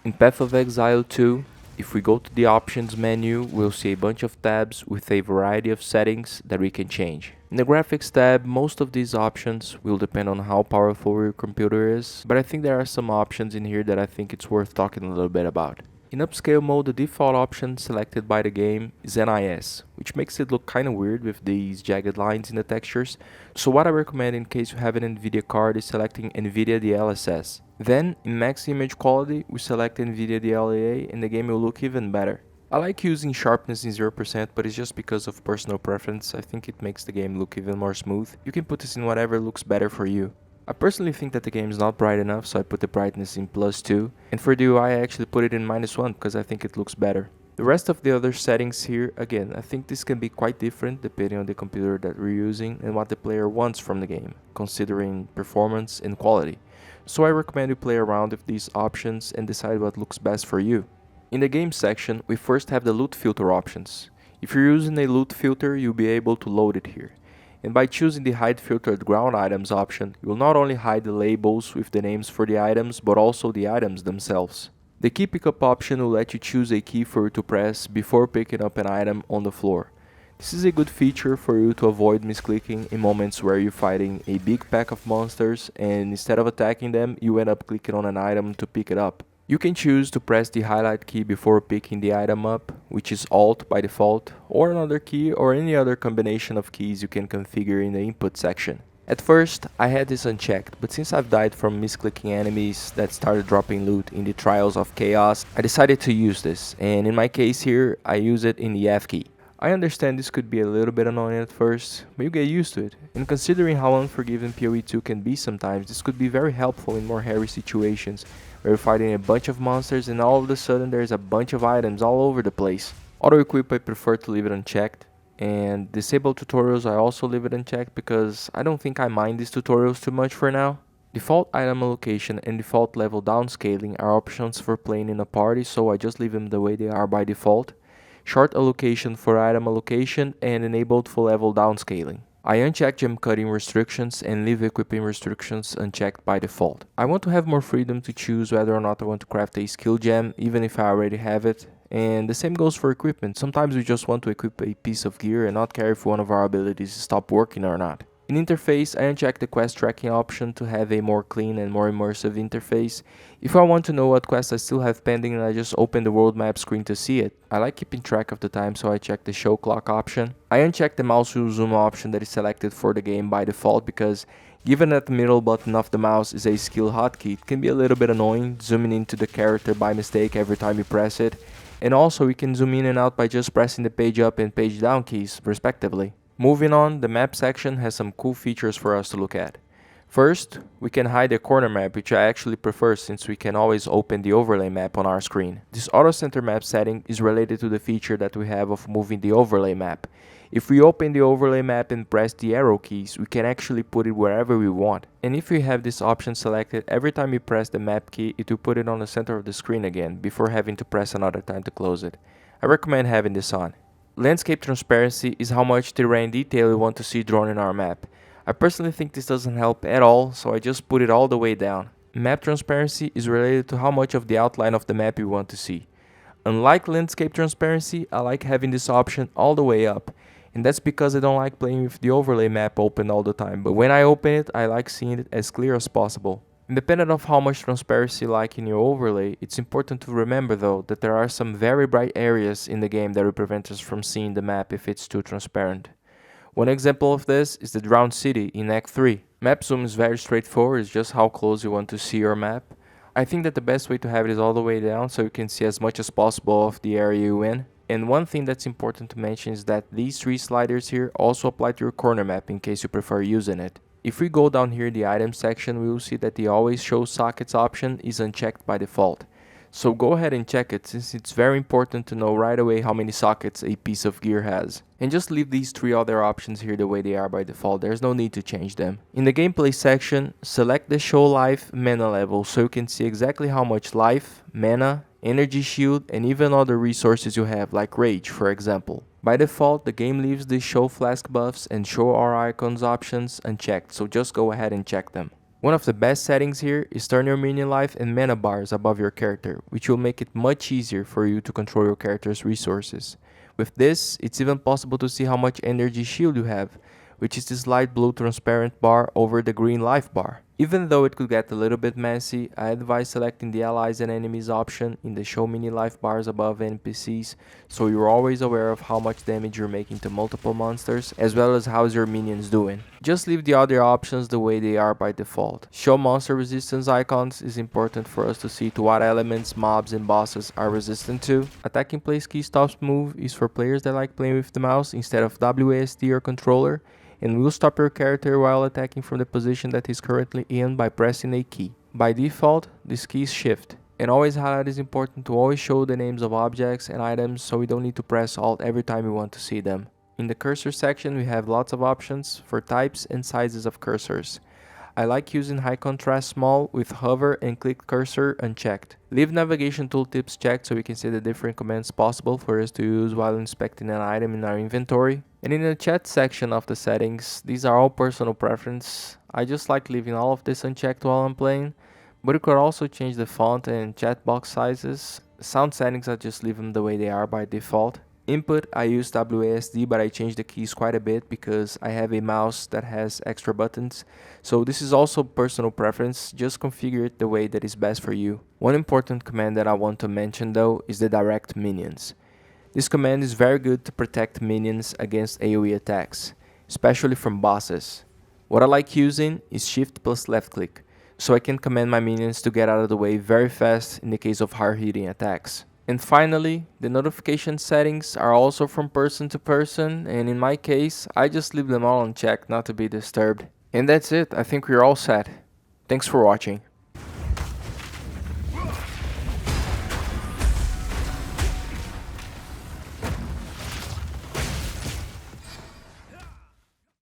In Path of Exile 2, if we go to the options menu, we'll see a bunch of tabs with a variety of settings that we can change. In the graphics tab, most of these options will depend on how powerful your computer is, but I think there are some options in here that I think it's worth talking a little bit about. In upscale mode, the default option selected by the game is NIS, which makes it look kinda weird with these jagged lines in the textures, so what I recommend in case you have an Nvidia card is selecting Nvidia DLSS. Then, in max image quality, we select Nvidia DLAA and the game will look even better. I like using sharpness in 0%, but it's just because of personal preference. I think it makes the game look even more smooth. You can put this in whatever looks better for you. I personally think that the game is not bright enough, so I put the brightness in +2, and for the UI I actually put it in -1 because I think it looks better. The rest of the other settings here, again, I think this can be quite different depending on the computer that we're using and what the player wants from the game, considering performance and quality. So I recommend you play around with these options and decide what looks best for you. In the game section, we first have the loot filter options. If you're using a loot filter, you'll be able to load it here. And by choosing the hide filtered ground items option, you will not only hide the labels with the names for the items, but also the items themselves. The key pickup option will let you choose a key for you to press before picking up an item on the floor. This is a good feature for you to avoid misclicking in moments where you're fighting a big pack of monsters and instead of attacking them, you end up clicking on an item to pick it up. You can choose to press the highlight key before picking the item up, which is Alt by default, or another key or any other combination of keys you can configure in the input section. At first, I had this unchecked, but since I've died from misclicking enemies that started dropping loot in the Trials of Chaos, I decided to use this, and in my case here, I use it in the F key. I understand this could be a little bit annoying at first, but you get used to it, and considering how unforgiving PoE 2 can be sometimes, this could be very helpful in more hairy situations, where you're fighting a bunch of monsters and all of a sudden there's a bunch of items all over the place. Auto equip I prefer to leave it unchecked, and disable tutorials I also leave it unchecked because I don't think I mind these tutorials too much for now. Default item allocation and default level downscaling are options for playing in a party, so I just leave them the way they are by default. Short allocation for item allocation and enabled full level downscaling. I uncheck gem cutting restrictions and leave equipping restrictions unchecked by default. I want to have more freedom to choose whether or not I want to craft a skill gem, even if I already have it. And the same goes for equipment. Sometimes we just want to equip a piece of gear and not care if one of our abilities stop working or not. In interface, I uncheck the quest tracking option to have a more clean and more immersive interface. If I want to know what quests I still have pending, I just open the world map screen to see it. I like keeping track of the time, so I check the show clock option. I uncheck the mouse wheel zoom option that is selected for the game by default because given that the middle button of the mouse is a skill hotkey, it can be a little bit annoying zooming into the character by mistake every time you press it. And also we can zoom in and out by just pressing the page up and page down keys respectively. Moving on, the map section has some cool features for us to look at. First, we can hide the corner map, which I actually prefer since we can always open the overlay map on our screen. This auto center map setting is related to the feature that we have of moving the overlay map. If we open the overlay map and press the arrow keys, we can actually put it wherever we want. And if we have this option selected, every time we press the map key, it will put it on the center of the screen again, before having to press another time to close it. I recommend having this on. Landscape transparency is how much terrain detail we want to see drawn in our map. I personally think this doesn't help at all, so I just put it all the way down. Map transparency is related to how much of the outline of the map you want to see. Unlike landscape transparency, I like having this option all the way up, and that's because I don't like playing with the overlay map open all the time, but when I open it, I like seeing it as clear as possible. Independent of how much transparency you like in your overlay, it's important to remember though that there are some very bright areas in the game that will prevent us from seeing the map if it's too transparent. One example of this is the Drowned City in Act 3. Map zoom is very straightforward, it's just how close you want to see your map. I think that the best way to have it is all the way down so you can see as much as possible of the area you're in. And one thing that's important to mention is that these three sliders here also apply to your corner map in case you prefer using it. If we go down here in the items section, we will see that the always show sockets option is unchecked by default. So go ahead and check it since it's very important to know right away how many sockets a piece of gear has. And just leave these three other options here the way they are by default, there's no need to change them. In the gameplay section, select the show life mana level so you can see exactly how much life, mana, energy shield, and even other resources you have like rage for example. By default, the game leaves the show flask buffs and show our icons options unchecked, so just go ahead and check them. One of the best settings here is turn your minion life and mana bars above your character, which will make it much easier for you to control your character's resources. With this, it's even possible to see how much energy shield you have, which is this light blue transparent bar over the green life bar. Even though it could get a little bit messy, I advise selecting the allies and enemies option in the show mini life bars above NPCs, so you're always aware of how much damage you're making to multiple monsters, as well as how's your minions doing. Just leave the other options the way they are by default. Show monster resistance icons is important for us to see to what elements, mobs and bosses are resistant to. Attack in place key stops move is for players that like playing with the mouse instead of WASD or controller, and will stop your character while attacking from the position that he's currently in by pressing a key. By default, this key is shift. And always highlight is important to always show the names of objects and items so we don't need to press Alt every time we want to see them. In the cursor section we have lots of options for types and sizes of cursors. I like using high contrast small with hover and click cursor unchecked. Leave navigation tooltips checked so we can see the different commands possible for us to use while inspecting an item in our inventory. And in the chat section of the settings, these are all personal preference. I just like leaving all of this unchecked while I'm playing, but you could also change the font and chat box sizes. Sound settings, I just leave them the way they are by default. Input, I use WASD, but I change the keys quite a bit because I have a mouse that has extra buttons. So this is also personal preference, just configure it the way that is best for you. One important command that I want to mention though is the direct minions. This command is very good to protect minions against AoE attacks, especially from bosses. What I like using is shift plus left click, so I can command my minions to get out of the way very fast in the case of hard hitting attacks. And finally, the notification settings are also from person to person, and in my case, I just leave them all unchecked not to be disturbed. And that's it, I think we're all set. Thanks for watching.